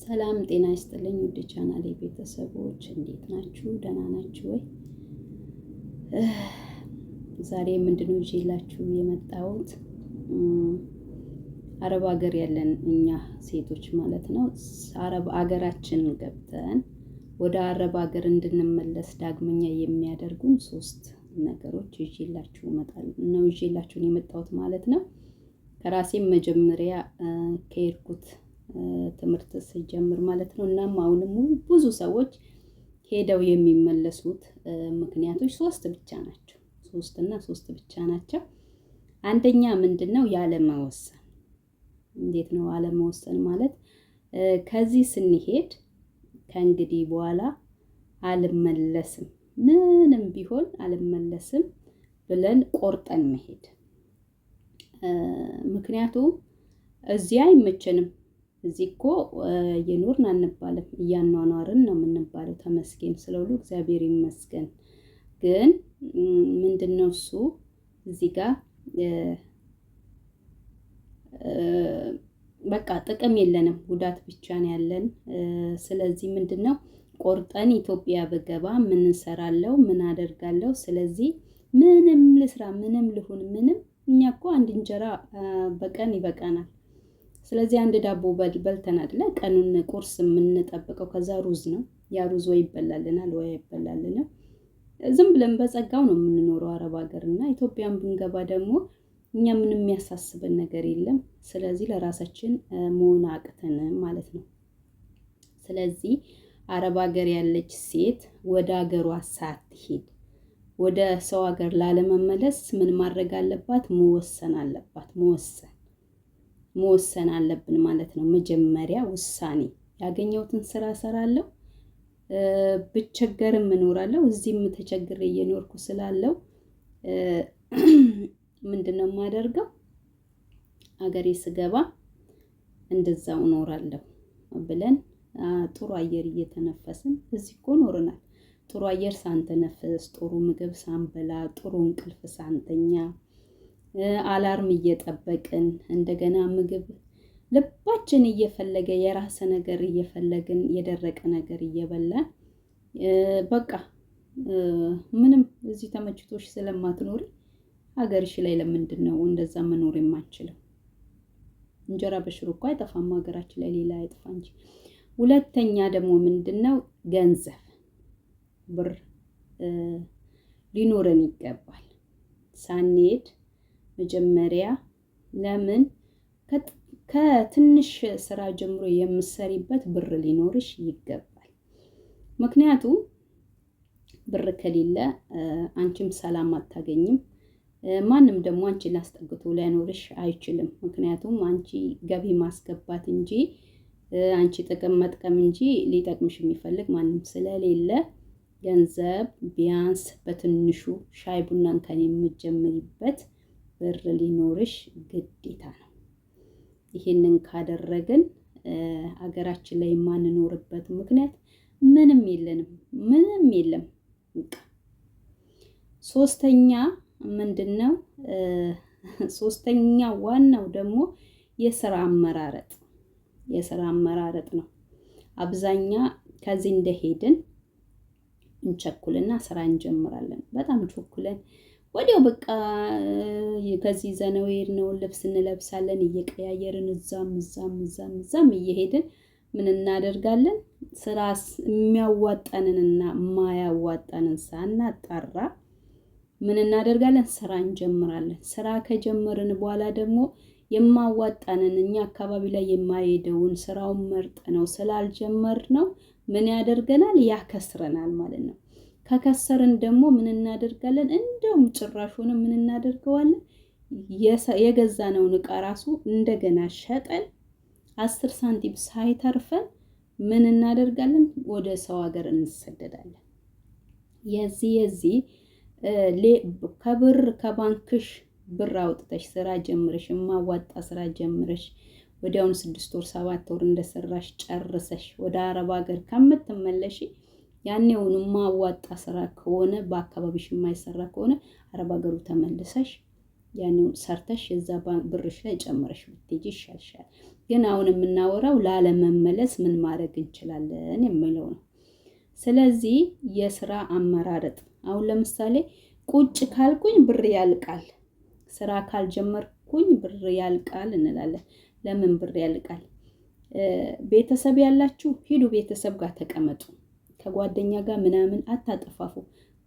ሰላም ጤና ይስጥልኝ ውድ ቻናሌ ቤተሰቦች እንዴት ናችሁ? ደህና ናችሁ ወይ? ዛሬ ምንድነው ይዤላችሁ የመጣሁት አረብ ሀገር ያለን እኛ ሴቶች ማለት ነው አረብ ሀገራችን ገብተን ወደ አረብ ሀገር እንድንመለስ ዳግመኛ የሚያደርጉን 3 ነገሮች ይዤላችሁ የመጣሁት ማለት ነው። ከራሴም መጀመሪያ ከሄድኩት ትምህርት ሲጀምር ማለት ነው። እናም አሁንም ብዙ ሰዎች ሄደው የሚመለሱት ምክንያቶች 3 ብቻ ናቸው። 3 ብቻ ናቸው። አንደኛ ምንድነው? ያለመወሰን። እንዴት ነው አለመወሰን ማለት? ከዚህ ስንሄድ ከእንግዲህ በኋላ አልመለስም፣ ምንም ቢሆን አልመለስም ብለን ቆርጠን መሄድ። ምክንያቱም እዚህ አይመቸንም። እዚህ እኮ የኖርን አንባልም፣ እያኗኗርን ነው የምንባለው። ተመስገን ስለሁሉ እግዚአብሔር ይመስገን። ግን ምንድነው እሱ እዚህ ጋር በቃ ጥቅም የለንም፣ ጉዳት ብቻ ነው ያለን። ስለዚህ ምንድነው ቆርጠን ኢትዮጵያ በገባ ምን እንሰራለው? ምን አደርጋለሁ? ስለዚህ ምንም ልስራ፣ ምንም ልሁን፣ ምንም እኛ እኮ አንድ እንጀራ በቀን ይበቃናል። ስለዚህ አንድ ዳቦ በልተን አይደለ ቀኑን ቁርስ የምንጠብቀው። ከዛ ሩዝ ነው። ያ ሩዝ ወይ ይበላልናል ወይ አይበላልንም። ዝም ብለን በጸጋው ነው የምንኖረው አረብ ሀገር እና ኢትዮጵያን ብንገባ ደግሞ እኛ ምንም የሚያሳስበን ነገር የለም። ስለዚህ ለራሳችን መሆን አቅተን ማለት ነው። ስለዚህ አረብ ሀገር ያለች ሴት ወደ ሀገሯ ሳትሄድ ወደ ሰው ሀገር ላለመመለስ ምን ማድረግ አለባት? መወሰን አለባት። መወሰን አለብን ማለት ነው። መጀመሪያ ውሳኔ፣ ያገኘሁትን ስራ እሰራለሁ፣ ብቸገርም እኖራለሁ። እዚህም ተቸግሬ እየኖርኩ ስላለው ምንድነው የማደርገው? አገሬ ስገባ እንደዛው እኖራለሁ ብለን ጥሩ አየር እየተነፈስን እዚህ እኮ ኖረናል። ጥሩ አየር ሳንተነፍስ፣ ጥሩ ምግብ ሳንበላ፣ ጥሩ እንቅልፍ ሳንተኛ፣ አላርም እየጠበቅን እንደገና ምግብ ልባችን እየፈለገ የራሰ ነገር እየፈለግን የደረቀ ነገር እየበላን በቃ ምንም እዚህ ተመችቶሽ ስለማትኖሪ ሀገርሽ ላይ ለምንድን ነው እንደዛ መኖር የማንችለው? እንጀራ በሽሮ እኮ አይጠፋም ሀገራችን ላይ፣ ሌላ አይጠፋ እንጂ። ሁለተኛ ደግሞ ምንድነው? ገንዘብ ብር ሊኖረን ይገባል። ሳንሄድ መጀመሪያ ለምን ከትንሽ ስራ ጀምሮ የምትሰሪበት ብር ሊኖርሽ ይገባል። ምክንያቱም ብር ከሌለ አንቺም ሰላም አታገኝም። ማንም ደግሞ አንቺን ላስጠግቶ ሊያኖርሽ አይችልም። ምክንያቱም አንቺ ገቢ ማስገባት እንጂ አንቺ ጥቅም መጥቀም እንጂ ሊጠቅምሽ የሚፈልግ ማንም ስለሌለ ገንዘብ ቢያንስ በትንሹ ሻይ ቡናን ከኔ የምትጀምሪበት ብር ሊኖርሽ ግዴታ ነው። ይሄንን ካደረግን አገራችን ላይ የማንኖርበት ምክንያት ምንም የለንም፣ ምንም የለም። ሶስተኛ ምንድነው? ሶስተኛ ዋናው ደግሞ የስራ አመራረጥ ነው። አብዛኛ ከዚህ እንደሄድን እንቸኩልና ስራ እንጀምራለን። በጣም ቸኩለን ወዲያው በቃ ከዚህ ዘነው የሄድነውን ልብስ እንለብሳለን፣ እየቀያየርን እዛም እየሄድን ምን እናደርጋለን? ስራ የሚያዋጣንንና የማያዋጣንን ሳናጣራ ምን እናደርጋለን? ስራ እንጀምራለን። ስራ ከጀመርን በኋላ ደግሞ የማዋጣንን እኛ አካባቢ ላይ የማይሄደውን ስራውን መርጥ ነው ስላልጀመርነው ምን ያደርገናል? ያከስረናል ማለት ነው። ከከሰርን ደግሞ ምን እናደርጋለን? እንደውም ጭራሹን ምን እናደርገዋለን? የገዛነውን እቃ ራሱ እንደገና ሸጠን 10 ሳንቲም ሳይተርፈን ምን እናደርጋለን? ወደ ሰው ሀገር እንሰደዳለን። የዚህ ከባንክሽ ብር አውጥተሽ ስራ ጀምረሽ የማዋጣ ስራ ጀምረሽ ወዲያውኑ 6 ወር 7 ወር እንደሰራሽ ጨርሰሽ ወደ አረብ ሀገር ከምትመለሺ ያኔውኑ ማዋጣ ስራ ከሆነ በአካባቢሽ የማይሰራ ከሆነ አረብ ሀገሩ ተመልሰሽ ያንን ሰርተሽ የዛ ብርሽ ላይ ጨምረሽ ብትሄጂ ይሻልሻል። ግን አሁን የምናወራው ላለመመለስ ምን ማድረግ እንችላለን የሚለው ነው። ስለዚህ የስራ አመራረጥ አሁን ለምሳሌ ቁጭ ካልኩኝ ብር ያልቃል፣ ስራ ካልጀመርኩኝ ብር ያልቃል እንላለን። ለምን ብር ያልቃል? ቤተሰብ ያላችሁ ሂዱ፣ ቤተሰብ ጋር ተቀመጡ። ከጓደኛ ጋር ምናምን አታጠፋፉ፣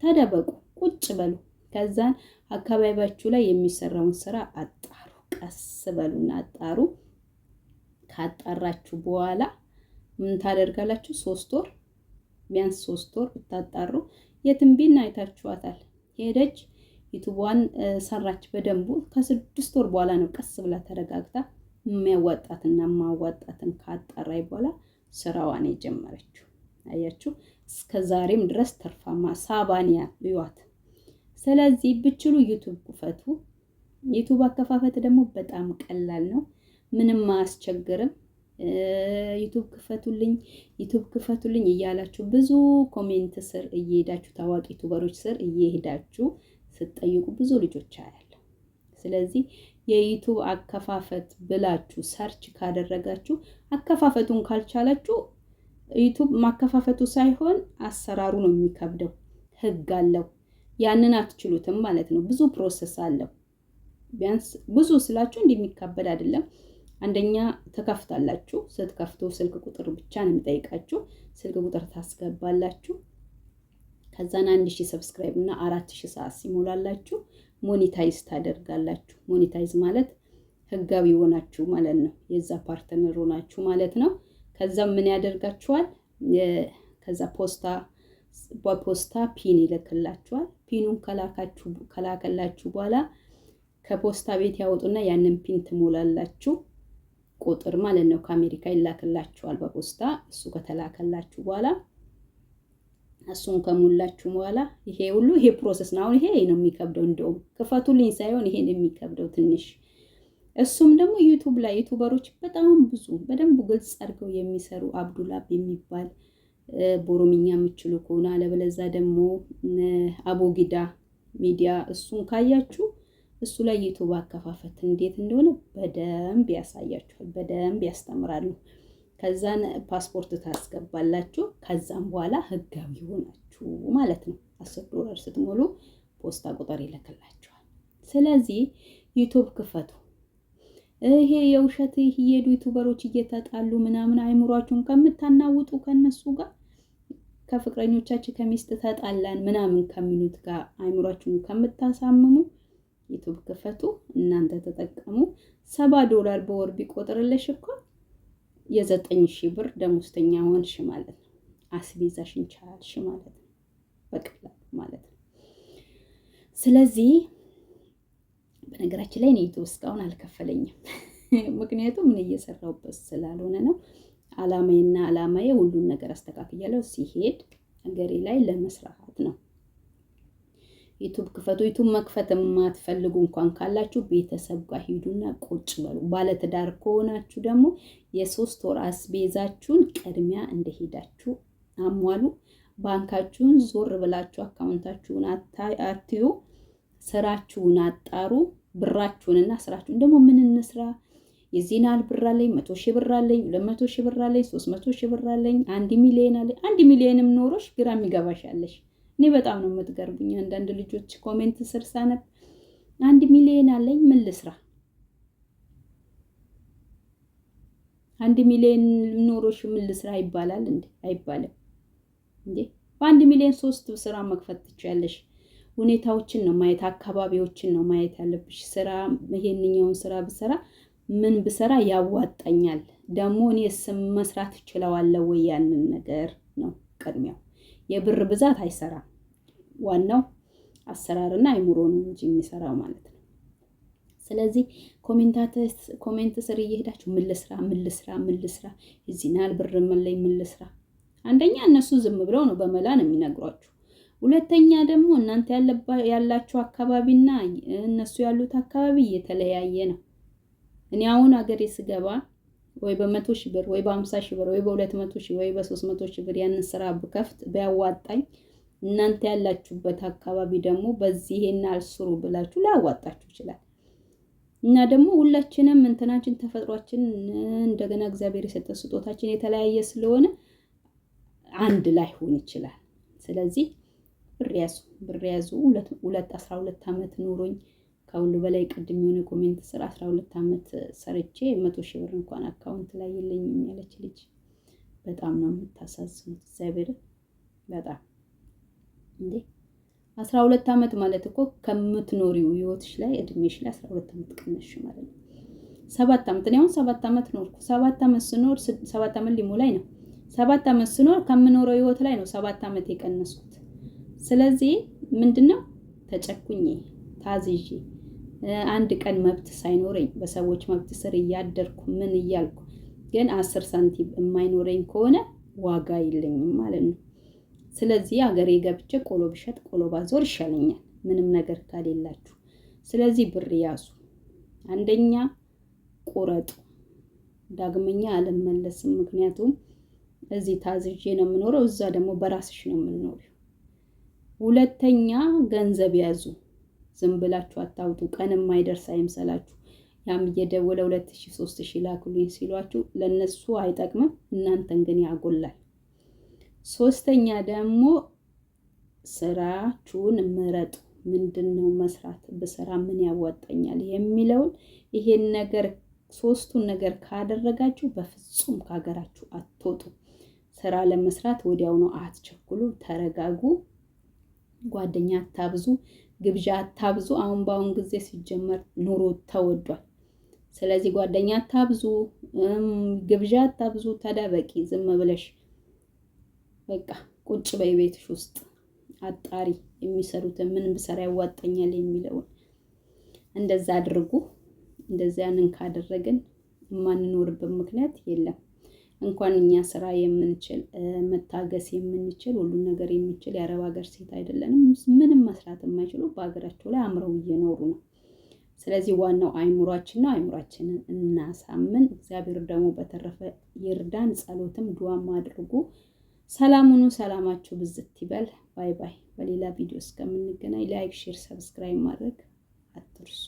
ተደበቁ፣ ቁጭ በሉ። ከዛን አካባቢያችሁ ላይ የሚሰራውን ስራ አጣሩ። ቀስ በሉና አጣሩ። ካጣራችሁ በኋላ ምን ታደርጋላችሁ? 3 ወር ቢያንስ 3 ወር ብታጣሩ የትንቢና አይታችኋታል። ሄደች ዩቱቧን ሰራች በደንቡ። ከ6 ወር በኋላ ነው ቀስ ብላ ተረጋግታ የሚያዋጣትና ማዋጣትን ካጣራይ በኋላ ስራዋን የጀመረችው። አያችሁ፣ እስከ ዛሬም ድረስ ተርፋማ ሳባንያ ይዋት። ስለዚህ ብችሉ ዩቱብ ክፈቱ። ዩቱብ አከፋፈት ደግሞ በጣም ቀላል ነው፣ ምንም አያስቸግርም። ዩቱብ ክፈቱልኝ እያላችሁ ብዙ ኮሜንት ስር እየሄዳችሁ ታዋቂ ዩቱበሮች ስር እየሄዳችሁ ስትጠይቁ ብዙ ልጆች አያለሁ። ስለዚህ የዩቱብ አከፋፈት ብላችሁ ሰርች ካደረጋችሁ አከፋፈቱን ካልቻላችሁ ዩቱብ ማከፋፈቱ ሳይሆን አሰራሩ ነው የሚከብደው። ህግ አለው፣ ያንን አትችሉትም ማለት ነው። ብዙ ፕሮሰስ አለው። ቢያንስ ብዙ ስላችሁ እንደሚካበድ አይደለም። አንደኛ ተከፍታላችሁ። ስትከፍቱ ስልክ ቁጥር ብቻ ነው የሚጠይቃችሁ። ስልክ ቁጥር ታስገባላችሁ። ከዛን 1000 ሰብስክራይብ እና 4000 ሰዓት ሲሞላላችሁ ሞኔታይዝ ታደርጋላችሁ። ሞኔታይዝ ማለት ህጋዊ ሆናችሁ ማለት ነው። የዛ ፓርትነር ሆናችሁ ማለት ነው። ከዛ ምን ያደርጋችኋል? ከዛ በፖስታ ፒን ይልክላችኋል። ፒኑን ከላከላችሁ በኋላ ከፖስታ ቤት ያወጡና ያንን ፒን ትሞላላችሁ። ቁጥር ማለት ነው። ከአሜሪካ ይላክላችኋል በፖስታ። እሱ ከተላከላችሁ በኋላ እሱን ከሞላችሁ በኋላ ይሄ ፕሮሰስ ነው። አሁን ይሄ ነው የሚከብደው። እንደውም ክፈቱልኝ ሳይሆን ይሄን የሚከብደው ትንሽ። እሱም ደግሞ ዩቱብ ላይ ዩቱበሮች በጣም ብዙ በደንብ ግልጽ አድርገው የሚሰሩ አብዱላብ የሚባል በኦሮምኛ የምችሉ ከሆነ አለበለዛ ደግሞ አቦጊዳ ሚዲያ እሱን ካያችሁ እሱ ላይ ዩቱብ አከፋፈት እንዴት እንደሆነ በደንብ ያሳያችኋል፣ በደንብ ያስተምራሉ። ከዛን ፓስፖርት ታስገባላችሁ። ከዛም በኋላ ህጋዊ ሆናችሁ ማለት ነው። $10 ስትሞሉ ፖስታ ቁጥር ይልክላችኋል። ስለዚህ ዩቱብ ክፈቱ። ይሄ የውሸት ይሄዱ ዩቱበሮች እየተጣሉ ምናምን አይምሯችሁን ከምታናውጡ ከነሱ ጋር ከፍቅረኞቻችሁ ከሚስት ተጣላን ምናምን ከሚሉት ጋር አይምሯችሁን ከምታሳምሙ ዩቱብ ክፈቱ። እናንተ ተጠቀሙ። $70 በወር ቢቆጥርልሽ እኮ የ9,000 ብር ደሞዝተኛ ሆንሽ ማለት ነው። አስቤዛሽን ቻልሽ ማለት ነው። በቀላሉ ማለት ነው። ስለዚህ በነገራችን ላይ እኔ ዩቱብ እስካሁን አልከፈለኝም። ምክንያቱም ምን እየሰራሁበት ስላልሆነ ነው። አላማዬ ሁሉን ነገር አስተካክያለሁ። ሲሄድ ሀገሬ ላይ ለመስራት ነው። ዩቱብ ክፈቱ። ዩቱብ መክፈት የማትፈልጉ እንኳን ካላችሁ ቤተሰብ ጋር ሂዱና ቁጭ በሉ። ባለትዳር ከሆናችሁ ደግሞ የ3 ወር አስቤዛችሁን ቅድሚያ እንደሄዳችሁ አሟሉ። ባንካችሁን ዞር ብላችሁ አካውንታችሁን አትዩ። ስራችሁን አጣሩ። ብራችሁንና ስራችሁን ደግሞ ምን እንስራ፣ የዚህን ያህል ብር አለኝ፣ 100,000 ብር አለኝ፣ 200,000 ብር አለኝ፣ 300,000 ብር አለኝ፣ 1 ሚሊዮን አለኝ። 1 ሚሊዮንም ኖሮሽ ግራ የሚገባሻለሽ። እኔ በጣም ነው የምትገርቡኝ። አንዳንድ ልጆች ኮሜንት ስር ሳነብ 1 ሚሊዮን አለኝ ምን ልስራ? 1 ሚሊዮን ኖሮሽ ምን ልስራ ይባላል እንዴ? አይባልም እንዴ። በ1 ሚሊዮን 3 ስራ መክፈት ትችያለሽ። ሁኔታዎችን ነው ማየት፣ አካባቢዎችን ነው ማየት ያለብሽ። ስራ ይሄንኛውን ስራ ብሰራ ምን ብሰራ ያዋጣኛል፣ ደግሞ እኔ መስራት እችላለሁ ወይ? ያንን ነገር ነው ቅድሚያው። የብር ብዛት አይሰራም። ዋናው አሰራርና አይምሮ ነው እንጂ የሚሰራው ማለት ነው። ስለዚህ ኮሜንት ስር እየሄዳችሁ ምን ልስራ እዚህና ብር መለይ ምን ልስራ። አንደኛ እነሱ ዝም ብለው ነው በመላ ነው የሚነግሯችሁ። ሁለተኛ ደግሞ እናንተ ያላችሁ አካባቢና እነሱ ያሉት አካባቢ የተለያየ ነው። እኔ አሁን ሀገሬ ስገባ ወይ በ100,000 ብር ወይ በ50,000 ብር ወይ በ200,000 ወይ በ300,000 ብር ያንን ስራ ብከፍት ቢያዋጣኝ እናንተ ያላችሁበት አካባቢ ደግሞ በዚህ ይሄን አልስሩ ብላችሁ ላዋጣችሁ ይችላል። እና ደግሞ ሁላችንም እንትናችን ተፈጥሯችን እንደገና እግዚአብሔር የሰጠ ስጦታችን የተለያየ ስለሆነ አንድ ላይ ሆን ይችላል። ስለዚህ ብር ያዙ 12 ዓመት ኑሮኝ ከሁሉ በላይ ቅድም የሆነ ኮሜንት ስራ 12 ዓመት ሰርቼ 100 ሺህ ብር እንኳን አካውንት ላይ የለኝም ያለች ልጅ በጣም ነው የምታሳዝኑት። እግዚአብሔር በጣም እንዴ 12 ዓመት ማለት እኮ ከምትኖሪው ህይወትሽ ላይ እድሜሽ ላይ 12 ዓመት ቀነሽ ማለት ነው። 7 ዓመት ነው 7 ዓመት ኖርኩ። 7 ዓመት ስኖር 7 ዓመት ሊሞላኝ ነው። 7 ዓመት ስኖር ከምኖረው ህይወት ላይ ነው 7 ዓመት የቀነስኩት። ስለዚህ ምንድነው ተጨኩኝ ታዝዤ አንድ ቀን መብት ሳይኖረኝ በሰዎች መብት ስር እያደርኩ ምን እያልኩ ግን 10 ሳንቲም የማይኖረኝ ከሆነ ዋጋ የለኝም ማለት ነው። ስለዚህ አገሬ ገብቼ ቆሎ ብሸጥ ቆሎ ባዞር ይሻለኛል ምንም ነገር ካሌላችሁ። ስለዚህ ብር ያዙ። አንደኛ ቁረጡ። ዳግመኛ አልመለስም። ምክንያቱም እዚህ ታዝዤ ነው የምኖረው፣ እዛ ደግሞ በራስሽ ነው የምኖረው። ሁለተኛ ገንዘብ ያዙ። ዝም ብላችሁ አታውጡ። ቀን የማይደርስ አይምሰላችሁ። ያም እየደወለ 2000 3000 ላኩልኝ ሲሏችሁ ለነሱ አይጠቅምም፣ እናንተን ግን ያጎላል። ሶስተኛ ደግሞ ስራችሁን ምረጡ። ምንድነው መስራት በስራ ምን ያዋጣኛል የሚለውን ይሄን ነገር ሶስቱን ነገር ካደረጋችሁ በፍጹም ከሀገራችሁ አትወጡ። ስራ ለመስራት ወዲያው ነው፣ አትቸኩሉ፣ ተረጋጉ። ጓደኛ አታብዙ፣ ግብዣ አታብዙ። አሁን በአሁን ጊዜ ሲጀመር ኑሮ ተወዷል። ስለዚህ ጓደኛ አታብዙ፣ ግብዣ አታብዙ። ተደበቂ ዝም ብለሽ በቃ ቁጭ በቤትሽ ውስጥ አጣሪ የሚሰሩትን ምን ብሰራ ያዋጣኛል የሚለውን እንደዛ አድርጉ። እንደዚያንን ካደረግን የማንኖርበት ምክንያት የለም። እንኳን እኛ ስራ የምንችል መታገስ የምንችል ሁሉ ነገር የምንችል የአረብ ሀገር ሴት አይደለንም። ምንም መስራት የማይችሉ በሀገራቸው ላይ አምረው እየኖሩ ነው። ስለዚህ ዋናው አይምሯችን ነው። አይምሯችንን እናሳምን። እግዚአብሔር ደግሞ በተረፈ ይርዳን። ጸሎትም ዱዓም አድርጉ። ሰላሙኑ ሰላማችሁ ብዝት ይበል። ባይ ባይ። በሌላ ቪዲዮ እስከምንገናኝ ላይክ፣ ሼር፣ ሰብስክራይብ ማድረግ አትርሱ።